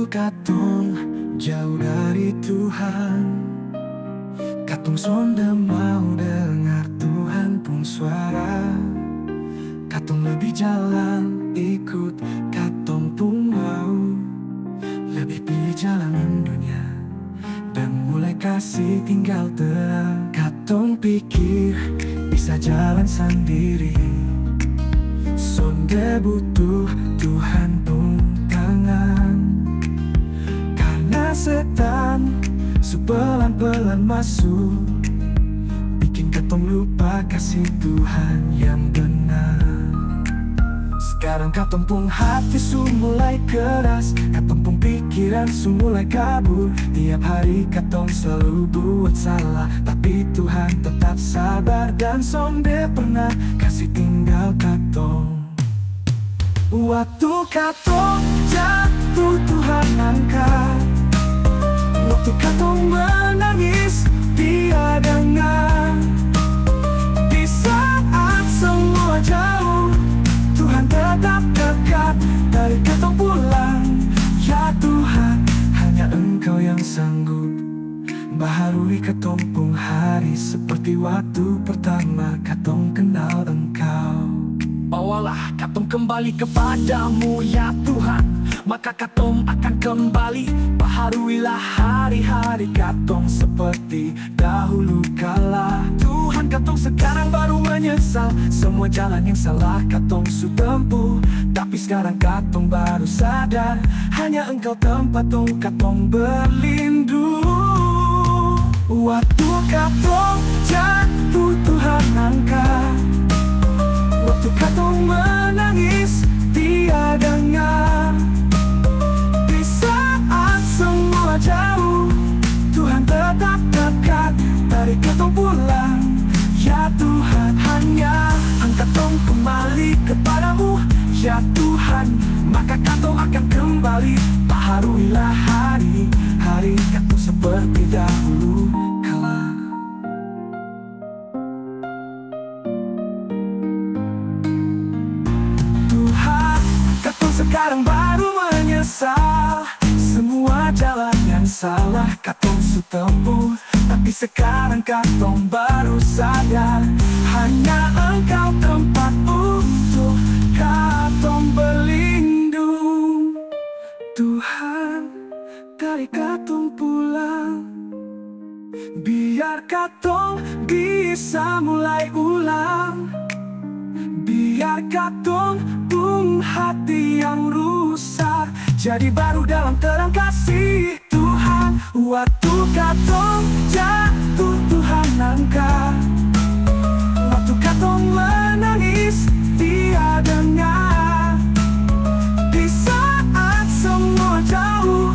katong jauh dari Tuhan, katong sonda mau dengar Tuhan pun suara. Katong lebih jalan ikut katong pun mau, lebih pilih jalan dunia dan mulai kasih tinggal terang. Katong pikir bisa jalan sendiri, sonde butuh Tuhan pun tangan. Karena setan su pelan-pelan masuk, bikin katong lupa kasih Tuhan yang benar. Sekarang katong pun hati su mulai keras, katong pun pikiran su mulai kabur. Tiap hari katong selalu buat salah, tapi Tuhan tetap sabar dan sonde pernah kasih tinggal katong. Waktu katong jatuh Tuhan angkat, waktu katong menangis Dia dengar. Di saat semua jauh, Tuhan tetap dekat, tarik katong pulang. Ya Tuhan, hanya Engkau yang sanggup baharui katong pun hari, seperti waktu pertama katong kenal Engkau. Bawalah katong kembali kepadamu ya Tuhan, maka katong akan kembali. Baharuilah hari-hari katong seperti dahulu kala. Tuhan, katong sekarang baru menyesal semua jalan yang salah katong su tempuh. Tapi sekarang katong baru sadar, hanya Engkau tempat katong berlindung. Waktu katong jatuh Tuhan angkat, waktu katong menangis Dia dengar. Di saat semua jauh, Tuhan tetap dekat, tarik katong pulang. Ya Tuhan, hanya katong kembali kepadamu. Ya Tuhan, maka katong akan kembali. Baharuilah hari-hari katong seperti dahulu kala. Sekarang baru menyesal semua jalan yang salah katong su tempuh. Tapi sekarang katong baru sadar, hanya Engkau tempat untuk katong berlindung. Tuhan, tarik katong pulang, biar katong bisa mulai ulang. Biar katong pun hati yang rusak jadi baru dalam terang kasih Tuhan. Waktu katong jatuh Tuhan angkat, waktu katong menangis Dia dengar. Di saat semua jauh,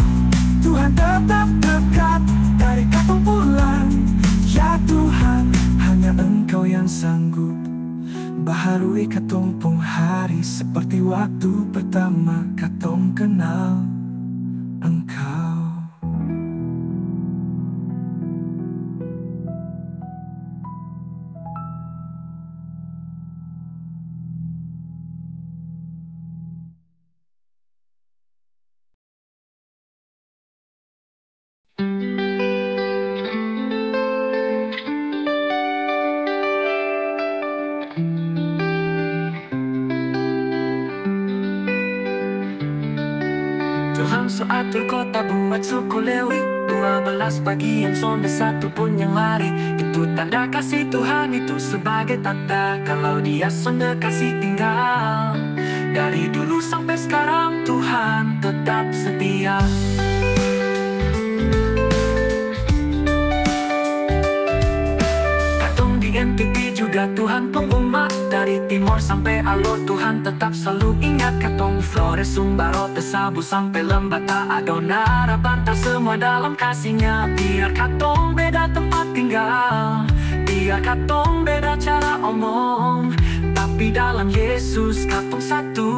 Tuhan tetap dekat, tarik katong pulang. Ya Tuhan, hanya Engkau yang sanggup baharui katong pun hari, seperti waktu pertama katong kenal Engkau. Tuhan so atur kota buat suku Lewi, 12 bagian sonde satu pun yang lari. Itu tanda kasih Tuhan, itu sebagai tanda kalau Dia sonde kasih tinggal. Dari dulu sampai sekarang Tuhan tetap setia. Katong di NTT juga Tuhan pengumat, dari timur sampai Alor Tuhan tetap selalu ingat katong. Flores, Sumbawa, Tesabu sampai Lembata, Adonara, Bantar, semua dalam kasih-Nya. Biar katong beda tempat tinggal, biar katong beda cara omong, tapi dalam Yesus katong satu.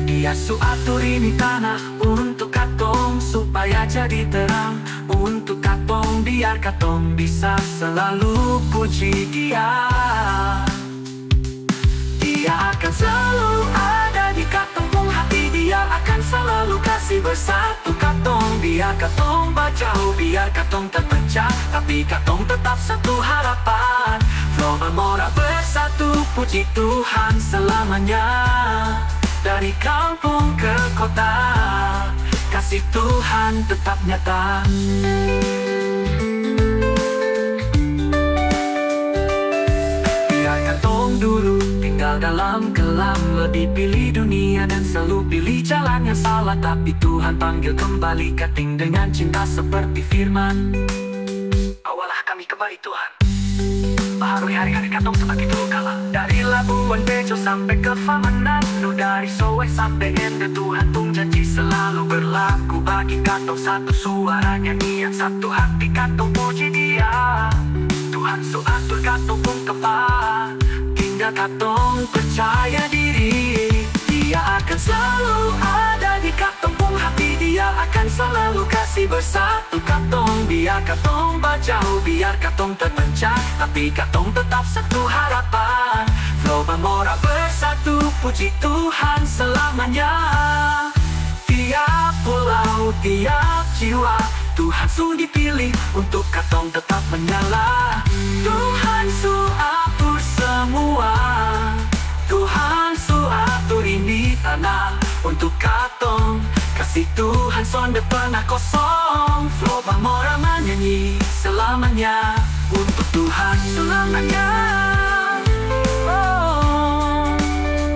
Dia su atur ini tanah untuk katong supaya jadi terang untuk katong, biar katong bisa selalu puji Dia. Dia akan selalu ada di katong pun hati, Dia akan selalu kasih kasih bersatu katong. Biar katong jauh, biar katong terpecah, tapi katong tetap satu harapan. Flow Amora bersatu, puji Tuhan selamanya. Dari kampung ke kota, kasih Tuhan tetap nyata. Biar katong dulu tinggal dalam kelam, lebih pilih dunia dan selalu pilih jalan yang salah. Tapi Tuhan panggil kembali kating dengan cinta seperti firman. Awalah kami kembali Tuhan, baharui hari-hari katong sebagai dulu kala. Dari Labuan Bajo sampai ke Famanando, dari Soe sampai Ende, Tuhan tung janji selalu berlaku bagi katong. Satu suara nyanyian, satu hati katong puji Dia. Tuhan so atur katong pun kepa, tinggal katong percaya diri. Dia akan selalu ada di katong pun hati. Dia akan selalu kasih bersatu katong. Biar katong jauh, biar katong terpecah, tapi katong tetap satu harapan. Flow Amora bersatu, puji Tuhan selamanya. Tiap pulau, tiap jiwa, Tuhan su dipilih untuk katong tetap menyala. Tuhan su atur semua, Tuhan su atur ini tanah untuk katong. Kasih Tuhan sonde pernah kosong. Flow Amora menyanyi selamanya untuk Tuhan selamanya. Oh,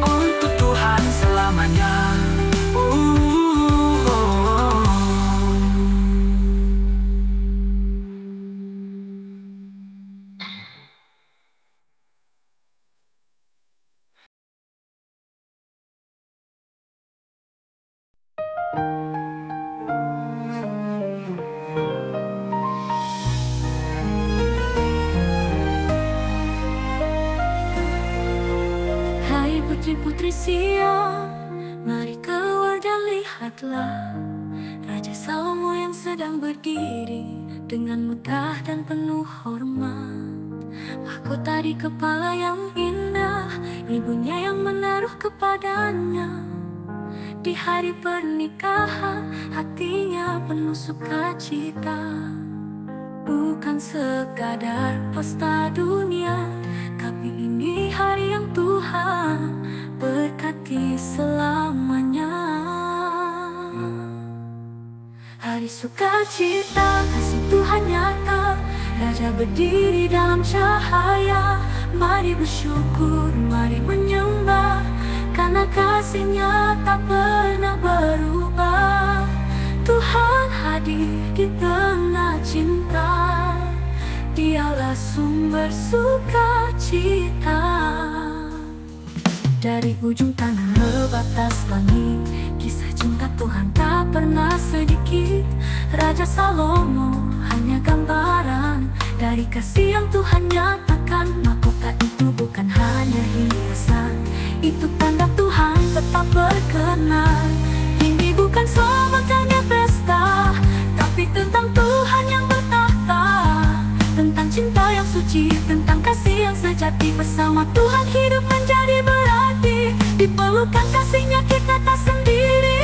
untuk Tuhan selamanya. Putri Sion, mari keluar dan lihatlah Raja Salomo yang sedang berdiri dengan megah dan penuh hormat. Mahkota di kepala yang indah, ibunya yang menaruh kepadanya. Di hari pernikahan, hatinya penuh sukacita. Bukan sekadar pesta dunia, tapi ini hari yang Tuhan berkati selamanya. Hari sukacita, kasih Tuhan nyata, Raja berdiri dalam cahaya. Mari bersyukur, mari menyembah, karena kasih-Nya tak pernah berubah. Tuhan hadir di tengah cinta, Dialah sumber sukacita. Dari ujung tanah ke batas langit, kisah cinta Tuhan tak pernah sedikit. Raja Salomo hanya gambaran dari kasih yang Tuhan nyatakan. Mahkota itu bukan hanya hiasan, itu tanda Tuhan tetap berkenan. Ini bukan sebutannya pesta, tapi tentang Tuhan yang bertahta. Tentang cinta yang suci, tentang kasih yang sejati. Bersama Tuhan hidup menjadi berarti, diperlukan kasih-Nya kita tak sendiri.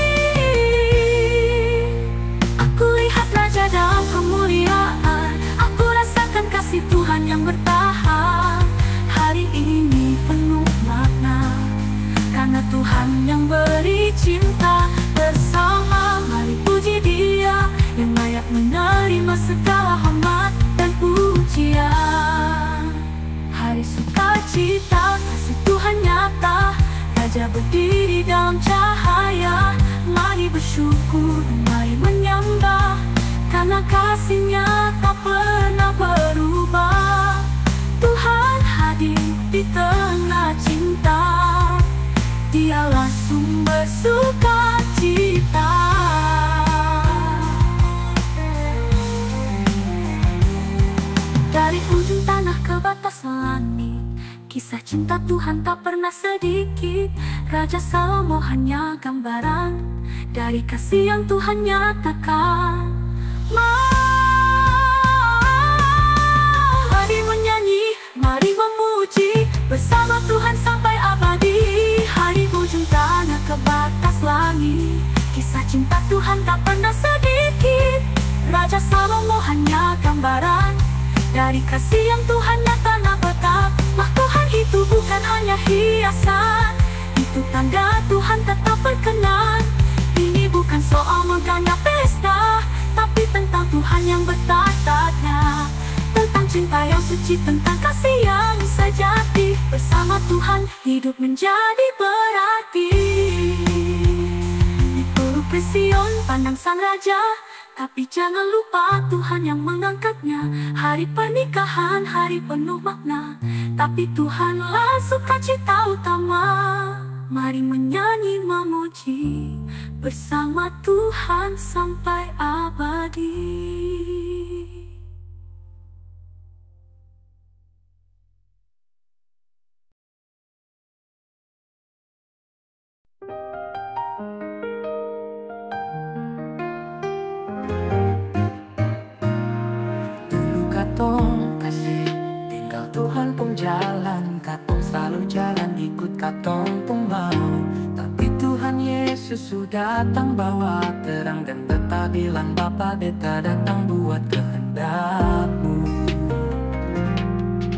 Aku lihat Raja dalam kemuliaan, aku rasakan kasih Tuhan yang bertahan. Hari ini penuh makna, karena Tuhan yang beri cinta. Bersama mari puji Dia yang layak menerima segala hormat dan pujian. Hari sukacita, kasih Tuhan nyata, Raja berdiri dalam cahaya. Mari bersyukur, mari menyembah, karena kasih-Nya tak pernah berubah. Tuhan hadir di tengah cinta, Dialah sumber sukacita. Dari ujung tanah ke batas langit, kisah cinta Tuhan tak pernah sedikit. Raja Salomo hanya gambaran dari kasih yang Tuhan nyatakan. Mari menyanyi, mari memuji, bersama Tuhan sampai abadi. Hari ujung tanah ke batas langit, kisah cinta Tuhan gambaran dari kasih yang Tuhan nyata betap. Mah Tuhan itu bukan hanya hiasan, itu tanda Tuhan tetap berkenan. Ini bukan soal megahnya pesta, tapi tentang Tuhan yang bertatanya, tentang cinta yang suci, tentang kasih yang sejati. Bersama Tuhan hidup menjadi berarti. Peluk ke Sion pandang Sang Raja, tapi jangan lupa Tuhan yang mengangkatnya. Hari pernikahan, hari penuh makna, tapi Tuhanlah sukacita utama. Mari menyanyi memuji bersama Tuhan sampai abadi. Dulu katong kasih tinggal Tuhan pun jalan, katong selalu jalan ikut katong pun mau. Tapi Tuhan Yesus sudah datang bawa terang dan beta bilang Bapa beta datang buat kehendakmu.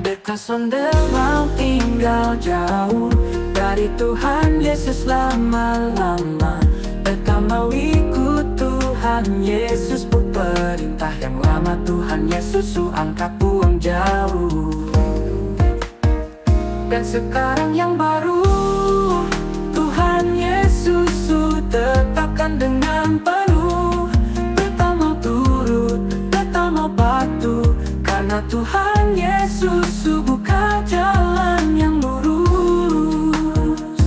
Beta sonde mau tinggal jauh dari Tuhan Yesus lama-lama. Beta mau ikut Tuhan Yesus pun perintah yang lama. Tuhan Yesus su angkat buang jauh. Dan sekarang yang baru, Tuhan Yesus su tetapkan dengan penuh. Beta mau turut, beta mau patuh, karena Tuhan Yesus su buka jalan yang lurus.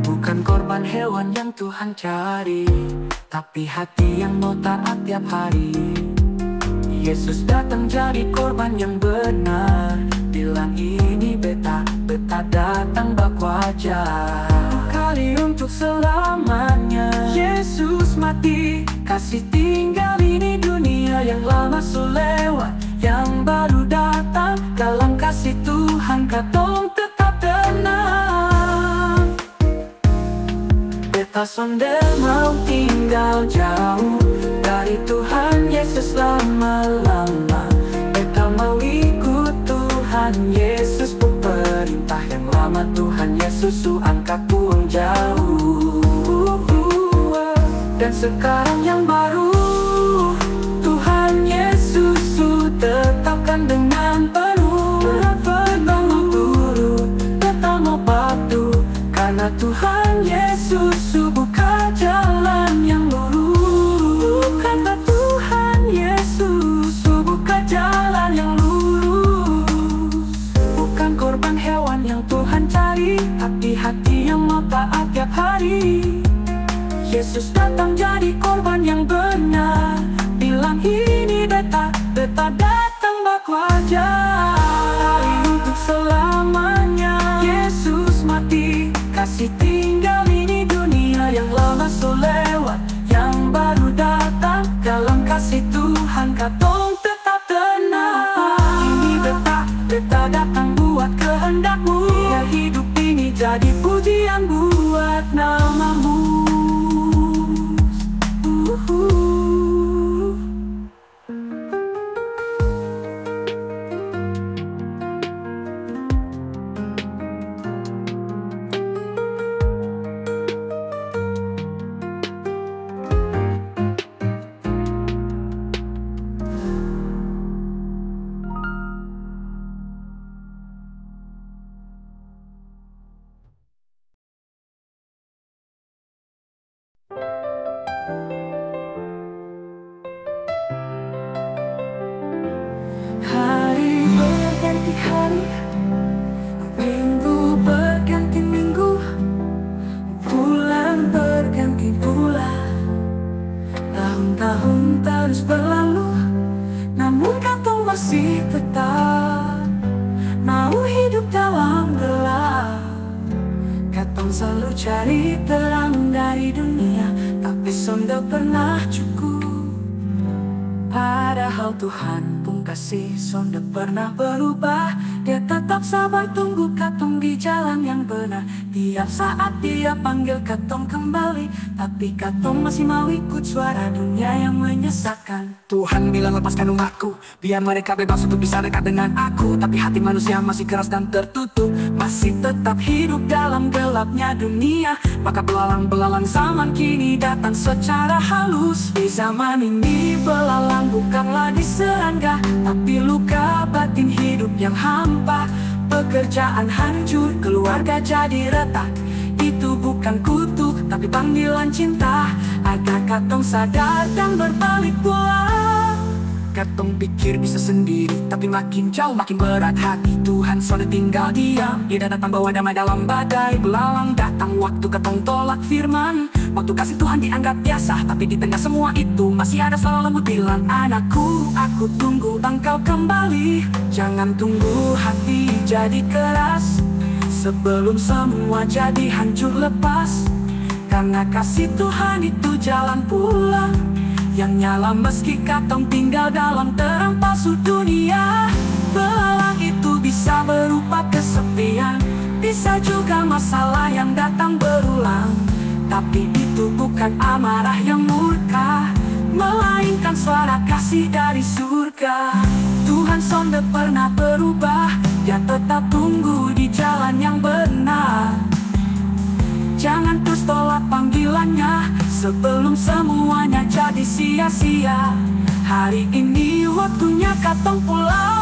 Bukan korban hewan yang Tuhan cari, tapi hati yang mau taat tiap hari. Yesus datang jadi korban yang benar. Bilang ini beta datang bak wajah. Kali untuk selamanya Yesus mati, kasih tinggal ini dunia yang lama su lewat, yang baru datang. Dalam kasih Tuhan katong tetap tenang. Beta sonde mau tinggal jauh dari Tuhan Yesus lama-lama. Beta mau ikut Tuhan Yesus pun perintah yang lama. Tuhan Yesus su angkat buang jauh. Dan sekarang yang baru, Tuhan Yesus su tetapkan dengan penuh. Beta mau turut, beta mau patuh, karena Tuhan Yesus su buka jalan yang lurus. Karena Tuhan Yesus su buka jalan yang lurus. Bukan korban hewan yang Tuhan cari, tapi hati yang mau taat tiap hari. Yesus datang jadi korban yang benar. Bilang ini beta datang bak wajah. Hari untuk selamanya Yesus mati, kasih tinggal ini dunia yang lama su lewat, yang baru datang. Dalam kasih Tuhan katong tetap tenang. Ini beta datang buat kehendakmu, biar hidup ini jadi pujian buat namamu. Hari berganti hari, minggu berganti minggu, bulan berganti bulan, tahun-tahun terus berlalu, namun katong masih tetap mau hidup dalam gelap. Katong selalu cari terang dari dunia, tapi sonde pernah cukup. Padahal Tuhan pun kasih sonde pernah berubah. Dia tetap sabar tunggu katong di jalan yang benar. Tiap saat dia panggil katong kembali, tapi katong masih mau ikut suara dunia yang menyesatkan. Tuhan bilang lepaskan umatku, biar mereka bebas untuk bisa dekat dengan aku. Tapi hati manusia masih keras dan tertutup, masih tetap hidup dalam gelapnya dunia. Maka belalang-belalang zaman kini datang secara halus. Di zaman ini belalang bukanlah diserangga, tapi luka batin hidup yang hampa. Pekerjaan hancur, keluarga jadi retak. Itu bukan kutuk, tapi panggilan cinta. Agar katong sadar dan berbalik pulang. katong pikir bisa sendiri, tapi makin jauh makin berat hati. Tuhan sudah tinggal diam, Dia datang bawa damai dalam badai. Belalang datang waktu katong tolak firman. Waktu kasih Tuhan dianggap biasa, tapi di tengah semua itu masih ada suara lembut bilang, anakku, aku tunggu engkau kembali. Jangan tunggu hati jadi keras, sebelum semua jadi hancur lepas. Karena kasih Tuhan itu jalan pulang, yang nyala meski katong tinggal dalam terang palsu dunia. Belalang itu bisa berupa kesepian, bisa juga masalah yang datang berulang. Tapi itu bukan amarah yang murka, melainkan suara kasih dari surga. Tuhan sonde pernah berubah, Dia tetap tunggu di jalan yang benar. Jangan terus tolak panggilannya, sebelum semuanya jadi sia-sia. Hari ini waktunya katong pulang.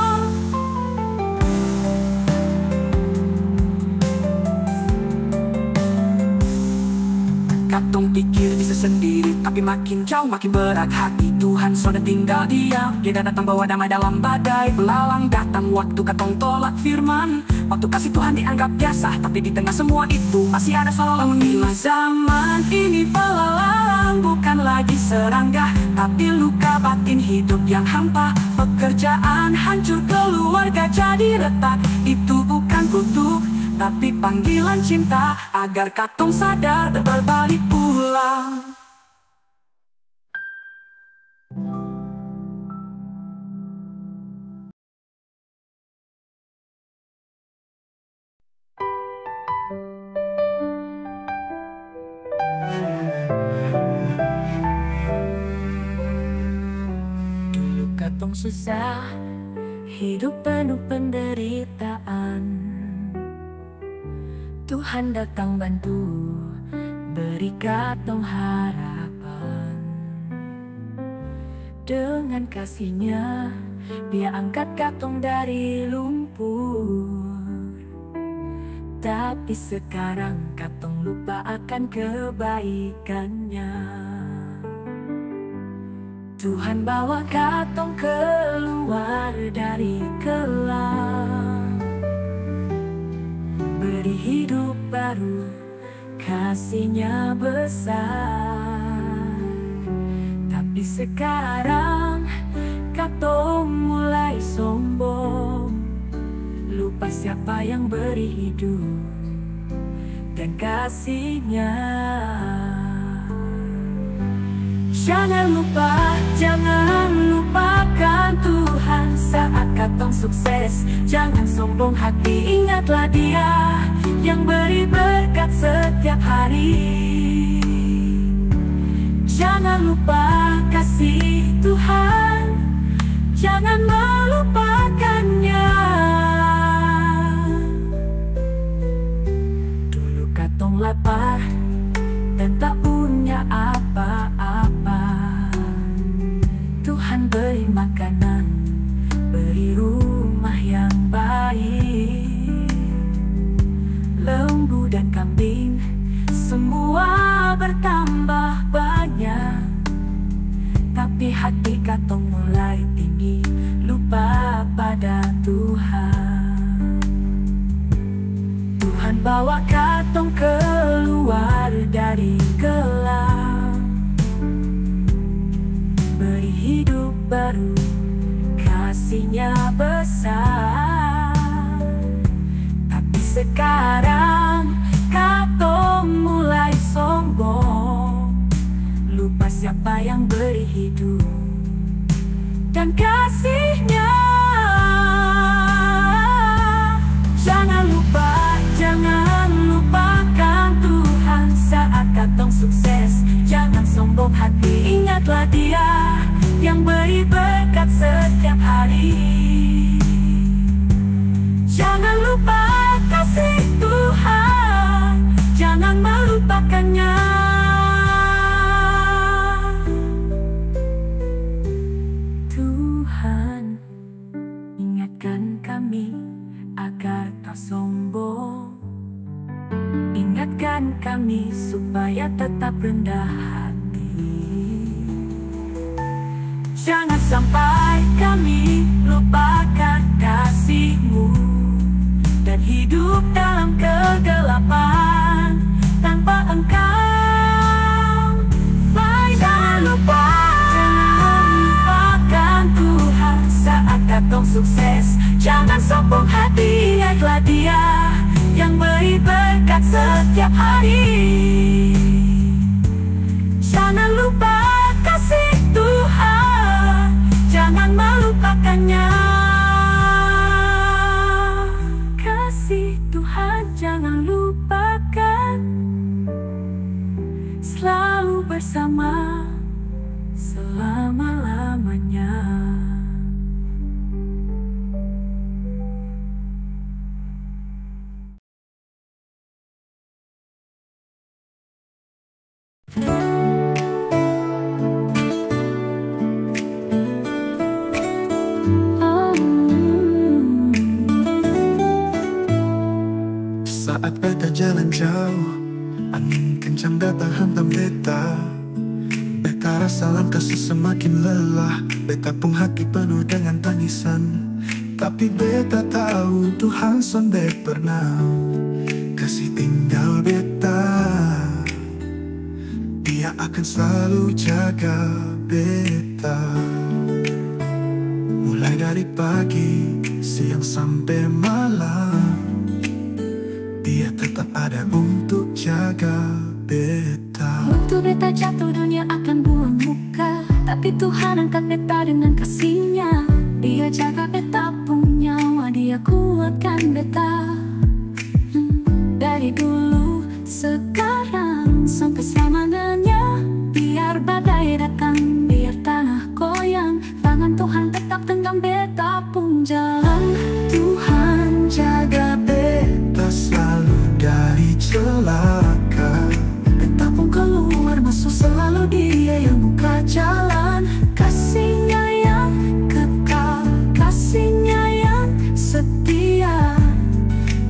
Katong pikir bisa sendiri, tapi makin jauh makin berat hati. Tuhan sudah tinggal diam, Dia datang bawa damai dalam badai. Belalang datang waktu katong tolak firman. Waktu kasih Tuhan dianggap biasa, tapi di tengah semua itu masih ada suara lembut. Zaman ini belalang bukan lagi serangga, tapi luka batin hidup yang hampa. Pekerjaan hancur, keluarga jadi retak. Itu bukan kutuk, tapi panggilan cinta. Agar katong sadar dan berbalik pulang. Dulu katong susah, hidup penuh penderitaan. Tuhan datang bantu, beri katong harapan. Dengan kasih-Nya, Dia angkat katong dari lumpur. Tapi sekarang katong lupa akan kebaikan-Nya. Tuhan bawa katong keluar dari kelam, beri hidup baru, kasih-Nya besar. Tapi sekarang katong mulai sombong, lupa siapa yang beri hidup dan kasih-Nya. Jangan lupakan Tuhan saat katong sukses. Jangan sombong hati, ingatlah Dia yang beri berkat setiap hari. Jangan lupa kasih Tuhan, jangan melupakannya. Dulu katong lapar dan tak punya apa-apa, Tuhan beri makanan, beri rumah yang baik. Lembu dan kambing semua bertambah banyak. Tapi hati katong mulai tinggi, lupa pada Tuhan. Tuhan bawa katong keluar dari gelap, beri hidup baru, kasih-Nya besar. Tapi sekarang katong mulai sombong, lupa siapa yang beri hidup dan kasih-Nya. Jangan sukses. Jangan sombong hati, ingatlah Dia yang beri berkat setiap hari. Jangan lupa kasih Tuhan, jangan melupakannya. Tuhan, ingatkan kami agar tak sombong. Ingatkan kami supaya tetap rendah hati. Jangan sampai kami lupakan kasih-Mu dan hidup dalam kegelapan tanpa Engkau. Jangan lupakan Tuhan saat katong sukses. Jangan sombong hati, ingatlah Dia yang beri berkat setiap hari. Jangan lupa kasih Tuhan, jangan melupakannya. Kasih Tuhan jangan lupakan, selalu bersama selama-lamanya. Saat beta jalan jauh, angin kencang datang hantam beta. Beta rasa langkah semakin lelah. Beta pun hati penuh dengan tangisan. Tapi beta tahu Tuhan sonde pernah kasih tinggal beta. Dia akan selalu jaga beta. Mulai dari pagi, siang sampai malam, Dia tetap ada untuk jaga beta. Waktu beta jatuh dunia akan buang muka, tapi Tuhan angkat beta dengan kasih-Nya. Dia jaga beta punya nyawa, Dia kuatkan beta. Dari dulu, sekarang, sampai selamanya. Biar badai datang, biar tanah goyang, tangan Tuhan tetap genggam beta pun jalan. Tuhan jaga beta selalu dari celaka. Beta pun keluar masuk, selalu Dia yang buka jalan. Kasih-Nya yang kekal, kasih-Nya yang setia.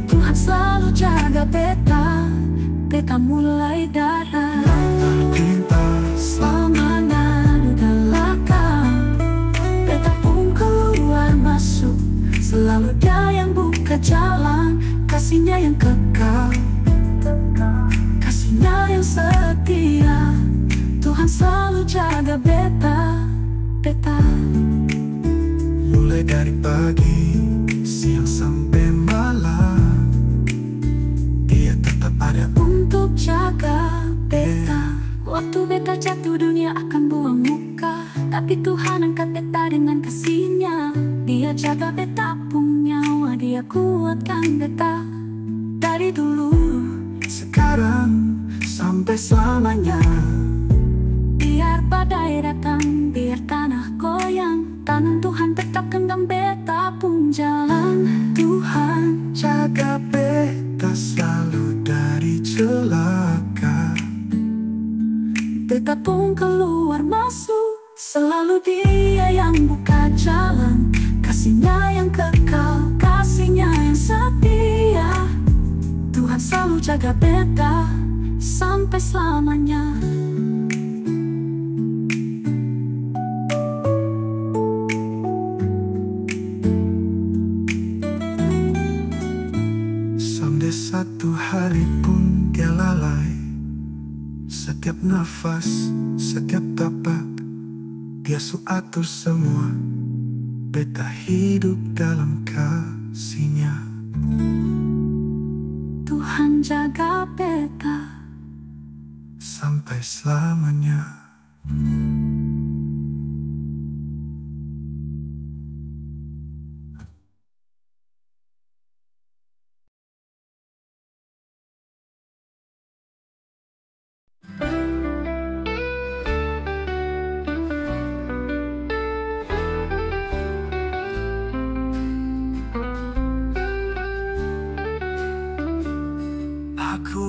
Tuhan selalu jaga beta, beta mulai darah. Selama nada laka, beta pun keluar masuk, selalu Dia yang buka jalan. Kasih-Nya yang kekal, kasih-Nya yang setia. Tuhan selalu jaga beta, beta. Mulai dari pagi, siang sampai malam, Dia tetap ada Untuk jaga beta. Waktu beta jatuh dunia akan buang muka, tapi Tuhan angkat beta dengan kasih-Nya. Dia jaga beta punya nyawa, Dia kuatkan beta. Dari dulu, sekarang, sampai selamanya. biar badai datang, biar tanah goyang, tangan Tuhan tetap genggam beta pun jalan. Tuhan jaga beta selalu dari celaka. Beta pun keluar masuk, selalu Dia yang buka jalan. Kasih-Nya yang kekal, kasih-Nya yang setia. Tuhan selalu jaga beta sampai selamanya. Sampai satu hari pun Dia lalai. Setiap nafas, setiap tapak, Dia atur semua. Beta hidup dalam kasih-Nya. Tuhan jaga beta sampai selamanya.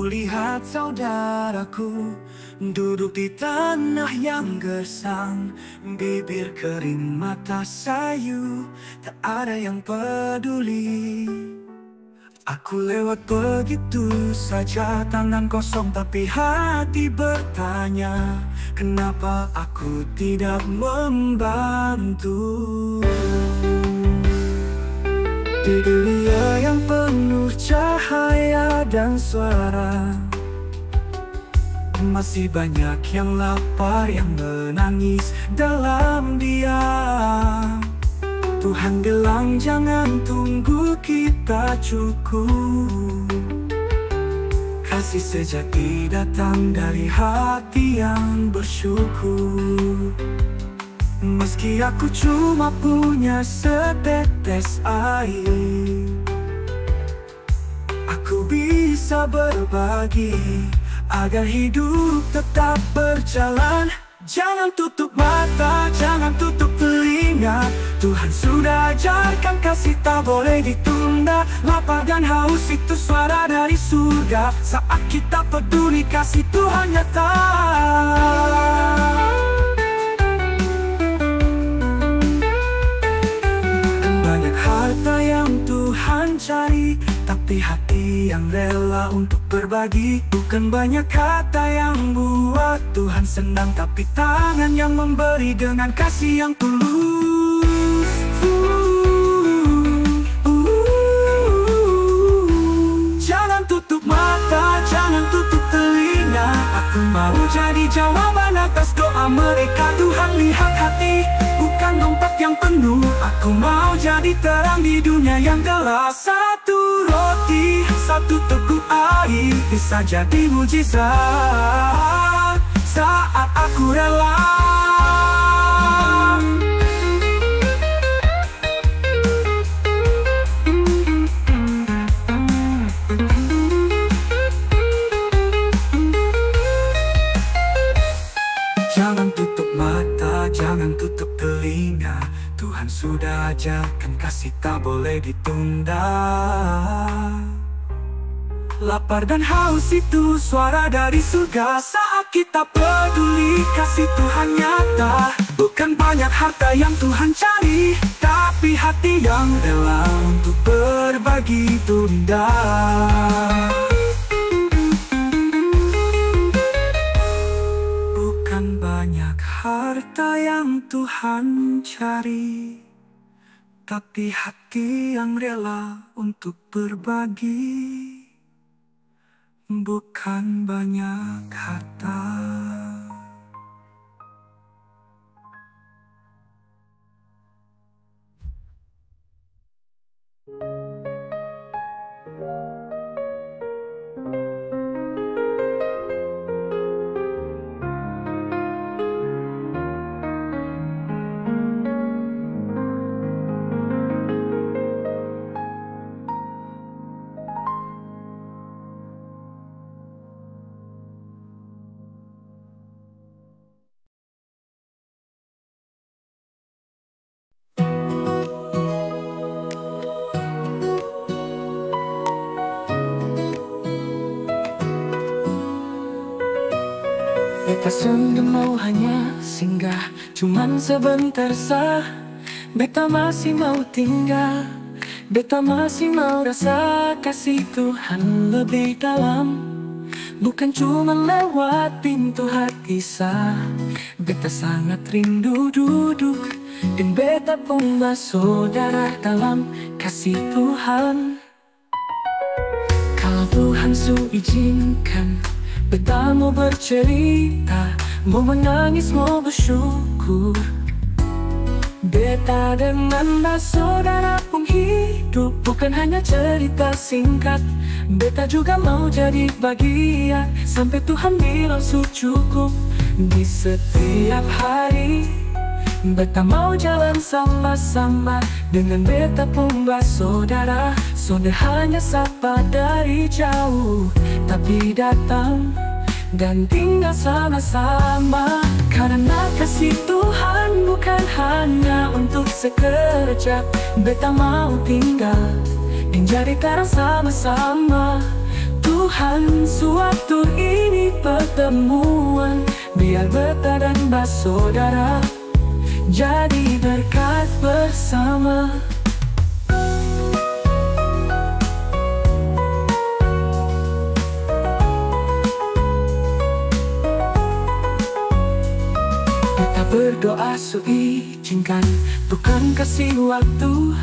Kulihat saudaraku duduk di tanah yang gersang, bibir kering, mata sayu, tak ada yang peduli. Aku lewat begitu saja, tangan kosong tapi hati bertanya, kenapa aku tidak membantu? Di dunia yang penuh cahaya dan suara, masih banyak yang lapar, yang menangis dalam diam. Tuhan bilang jangan tunggu kita cukup. Kasih sejati datang dari hati yang bersyukur. Meski aku cuma punya setetes air, aku bisa berbagi agar hidup tetap berjalan. Jangan tutup mata, jangan tutup telinga. Tuhan sudah ajarkan kasih tak boleh ditunda. Lapar dan haus itu suara dari surga. Saat kita peduli kasih Tuhan nyata. Banyak harta yang Tuhan cari, tapi hati yang rela untuk berbagi. Bukan banyak kata yang buat Tuhan senang, tapi tangan yang memberi dengan kasih yang tulus. Jangan tutup mata, jangan tutup telinga. Aku mau jadi jawaban atas doa mereka. Tuhan lihat hati, bukan dompet yang penuh. Aku mau jadi terang di dunia yang gelap. Satu roti, satu teguk air bisa jadi mujizat saat aku rela. Jangan tutup mata, jangan tutup telinga. Tuhan sudah ajarkan kasih tak boleh ditunda. Lapar dan haus itu suara dari surga. Saat kita peduli kasih Tuhan nyata. Bukan banyak harta yang Tuhan cari, tapi hati yang rela untuk berbagi tunda. Bukan banyak harta yang Tuhan cari, tapi hati yang rela untuk berbagi. Bukan banyak harta. Beta sendiri mau hanya singgah, cuman sebentar sah. Beta masih mau tinggal, beta masih mau rasa kasih Tuhan lebih dalam. Bukan cuma lewat pintu hati sah. Beta sangat rindu duduk dan beta pun bersaudara dalam kasih Tuhan. Kalau Tuhan su izinkan, beta mau bercerita, mau menangis, mau bersyukur. Beta dengan bersaudara pun hidup, bukan hanya cerita singkat. Beta juga mau jadi bagian, sampai Tuhan bilang su cukup. Di setiap hari, beta mau jalan sama-sama dengan beta pun bersaudara. Saudara hanya sapa dari jauh, tapi datang dan tinggal sama-sama. Karena kasih Tuhan bukan hanya untuk sekejap. Beta mau tinggal dan jadi terang sama-sama. Tuhan Tuhan, suatu ini pertemuan, biar beta dan bersaudara jadi berkat bersama. Kita berdoa izinkan Tuhan kasih waktu,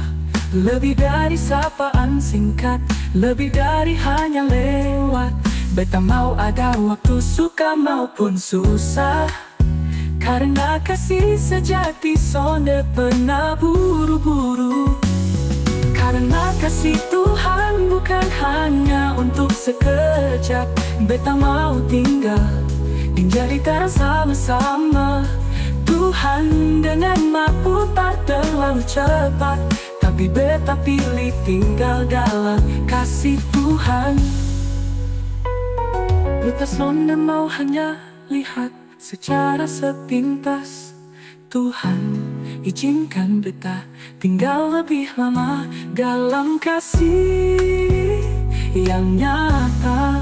lebih dari sapaan singkat, lebih dari hanya lewat. Beta mau ada waktu suka maupun susah, karena kasih sejati sonde pernah buru-buru. Karena kasih Tuhan bukan hanya untuk sekejap. Beta mau tinggal jadi terasa bersama Tuhan dengan mampu tak terlalu cepat, tapi beta pilih tinggal dalam kasih Tuhan. Beta sonde mau hanya lihat secara sepintas. Tuhan, izinkan beta tinggal lebih lama dalam kasih yang nyata.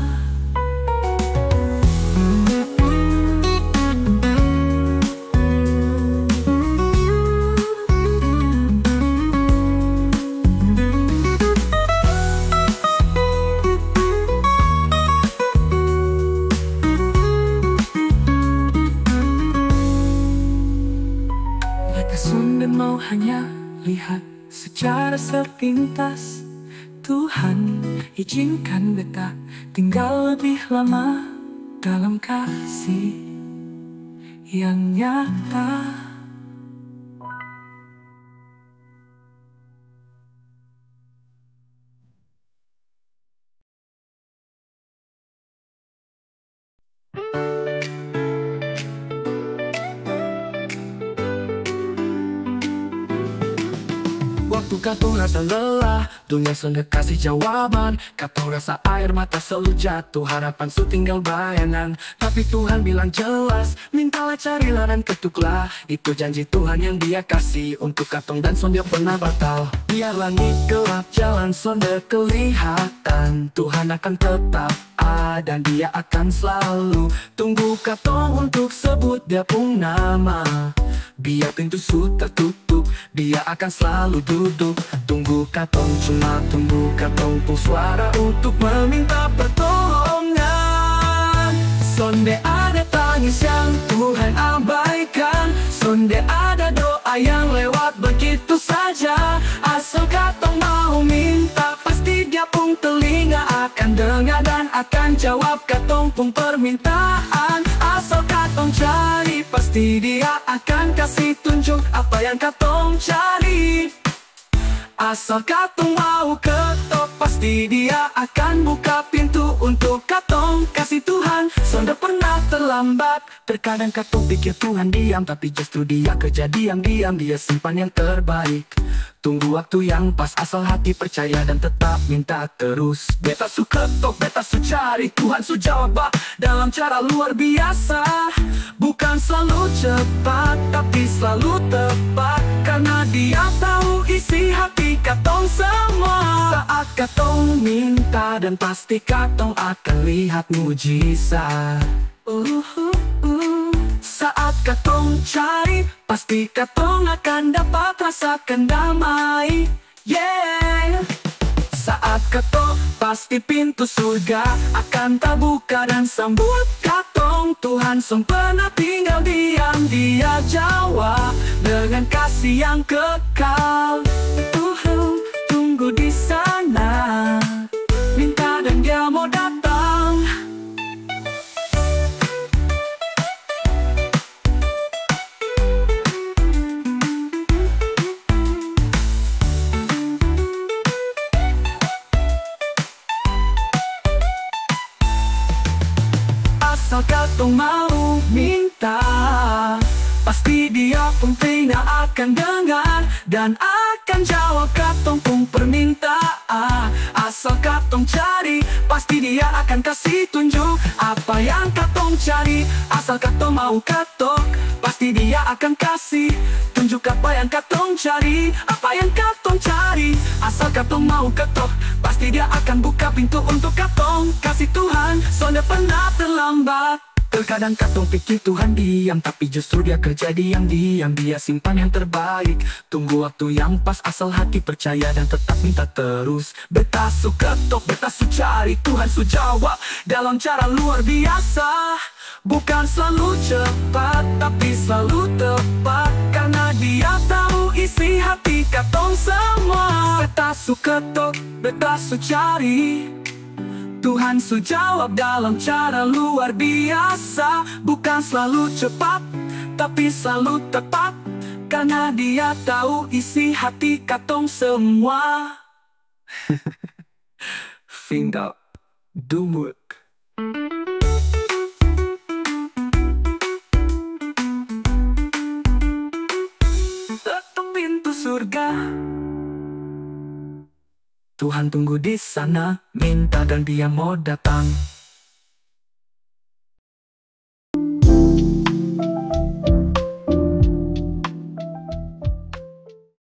Mau hanya lihat secara sepintas. Tuhan, izinkan beta tinggal lebih lama dalam kasih yang nyata. Waktu katong rasa lelah, dunia sonde kasih jawaban. Katong rasa air mata selalu jatuh, harapan su tinggal bayangan. Tapi Tuhan bilang jelas, mintalah, carilah dan ketuklah. Itu janji Tuhan yang Dia kasih untuk katong dan sonde pernah batal. Biar langit gelap, jalan sonde kelihatan, Tuhan akan tetap ada, Dia akan selalu tunggu katong untuk sebut Dia pun nama. Biar pintu su tertutup, Dia akan selalu duduk. Tunggu katong, cuma tunggu katong pun suara untuk meminta pertolongan. Sonde ada tangis yang Tuhan abaikan, sonde ada doa yang lewat begitu saja. Asal katong mau minta, pasti Dia pun telinga akan dengar dan akan jawab katong pun permintaan. Asal katong cari, pasti Dia akan kasih tunjuk apa yang katong cari. Asal katong mau ketok, pasti Dia akan buka pintu untuk katong. Kasih Tuhan sonde pernah terlambat. Terkadang katong pikir Tuhan diam, tapi justru Dia kejadian diam. Dia simpan yang terbaik, tunggu waktu yang pas. Asal hati percaya dan tetap minta terus. Beta su ketok, beta su cari, Tuhan su jawab dalam cara luar biasa. Bukan selalu cepat, tapi selalu tepat, karena Dia tahu isi hati katong semua. Saat katong minta, dan pasti katong akan lihat mujizat. Saat katong cari, pasti katong akan dapat rasakan damai. Yeah. Saat katong, pasti pintu surga akan terbuka dan sambut katong. Tuhan song pernah tinggal diam, Dia jawab dengan kasih yang kekal. Tuhan tunggu di sana, minta dan Dia mau datang. Asal katong mau minta, pasti Dia pun telinga akan dengar dan akan jawab katong pun permintaan. Asal katong cari, pasti Dia akan kasih tunjuk apa yang katong cari. Asal katong mau ketok, pasti Dia akan kasih tunjuk tunjuk apa yang katong cari, apa yang katong cari. Asal katong mau ketok, pasti dia akan buka pintu untuk katong. Kasih Tuhan, soalnya pernah terlambat. Terkadang katong pikir Tuhan diam, tapi justru dia kerja diam-diam. Dia simpan yang terbaik, tunggu waktu yang pas. Asal hati percaya dan tetap minta terus. Beta su ketok, beta su cari, Tuhan su jawab dalam cara luar biasa. Bukan selalu cepat, tapi selalu tepat, karena dia tahu isi hati katong semua. Beta su ketok, beta su cari, Tuhan su jawab dalam cara luar biasa. Bukan selalu cepat, tapi selalu tepat, karena dia tahu isi hati katong semua. Find out the work. Ketok pintu surga, Tuhan tunggu di sana, minta dan dia mau datang.